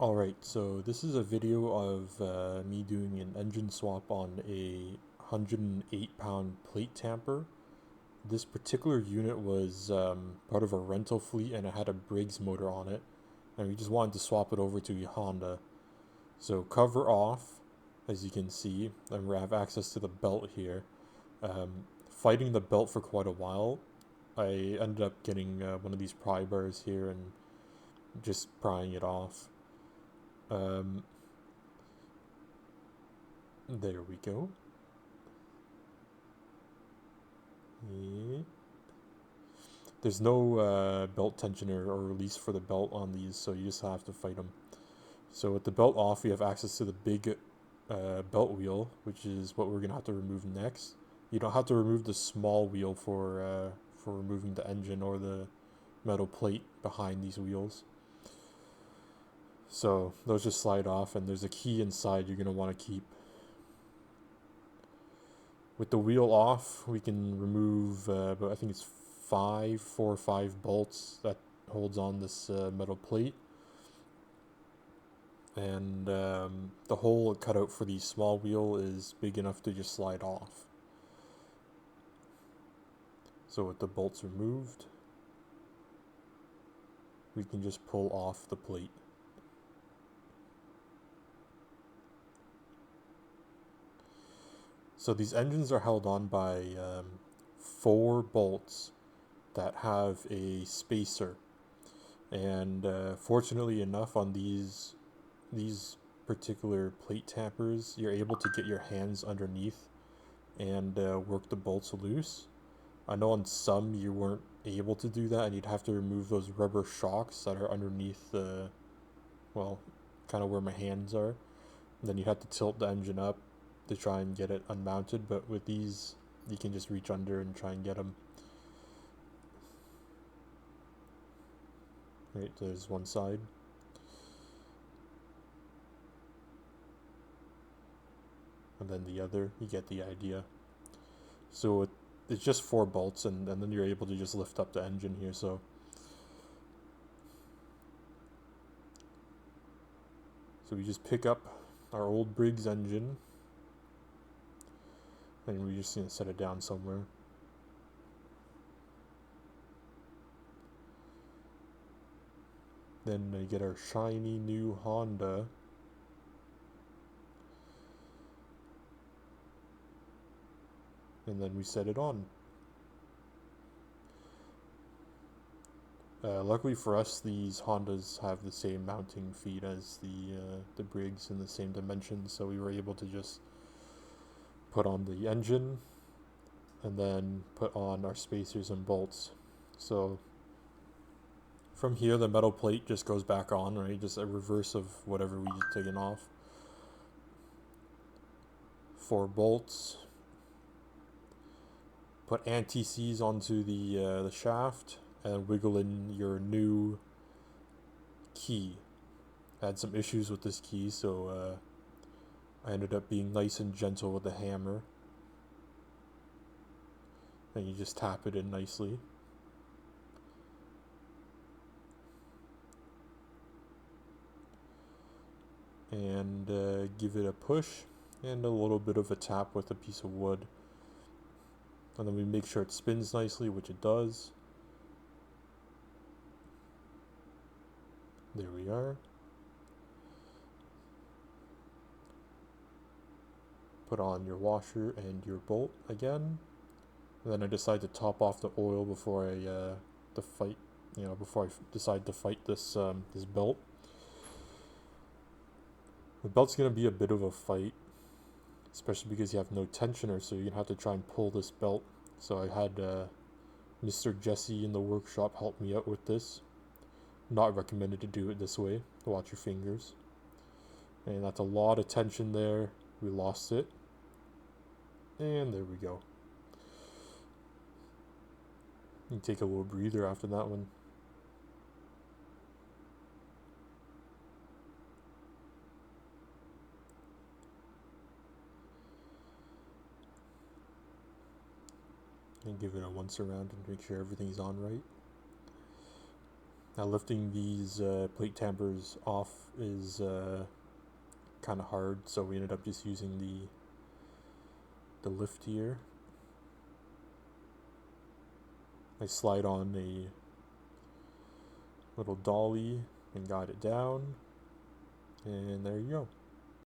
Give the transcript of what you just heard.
Alright, so this is a video of me doing an engine swap on a 108-pound plate tamper. This particular unit was part of a rental fleet and it had a Briggs motor on it, and we just wanted to swap it over to a Honda. So cover off, as you can see, and we have access to the belt here. Fighting the belt for quite a while, I ended up getting one of these pry bars here and just prying it off. Um, there we go. Yeah. There's no belt tensioner or release for the belt on these, so you just have to fight them. So with the belt off, you have access to the big belt wheel, which is what we're gonna have to remove next. You don't have to remove the small wheel for removing the engine or the metal plate behind these wheels. So those just slide off, and there's a key inside you're gonna want to keep. With the wheel off, we can remove, I think it's 4 or 5 bolts that holds on this metal plate. And the hole cut out for the small wheel is big enough to just slide off. So with the bolts removed, we can just pull off the plate. So these engines are held on by 4 bolts that have a spacer, and fortunately enough, on these particular plate tampers, you're able to get your hands underneath and work the bolts loose. I know on some you weren't able to do that, and you'd have to remove those rubber shocks that are underneath the, well, kind of where my hands are. And then you have to tilt the engine up to try and get it unmounted, but with these, you can just reach under and try and get them. Right, there's one side. And then the other, you get the idea. So it's just 4 bolts, and then you're able to just lift up the engine here. So we just pick up our old Briggs engine, and we just set it down somewhere. Then I get our shiny new Honda. And then we set it on. Luckily for us, these Hondas have the same mounting feet as the Briggs in the same dimensions, so we were able to just put on the engine and then put on our spacers and bolts. So from here, the metal plate just goes back on, right? Just a reverse of whatever we just taken off. 4 bolts. Put anti-seize onto the shaft and wiggle in your new key. I had some issues with this key, so I ended up being nice and gentle with the hammer. And you just tap it in nicely. And give it a push and a little bit of a tap with a piece of wood. And then we make sure it spins nicely, which it does. There we are. Put on your washer and your bolt again. And then I decide to top off the oil before I before I decide to fight this this belt. The belt's gonna be a bit of a fight, especially because you have no tensioner, so you're gonna have to try and pull this belt. So I had Mr. Jesse in the workshop help me out with this. Not recommended to do it this way. Watch your fingers. And that's a lot of tension there. We lost it. And there we go. You take a little breather after that one. And give it a once around and make sure everything's on right. Now lifting these plate tampers off is kind of hard, so we ended up just using the lift here. I slide on a little dolly and got it down, and there you go.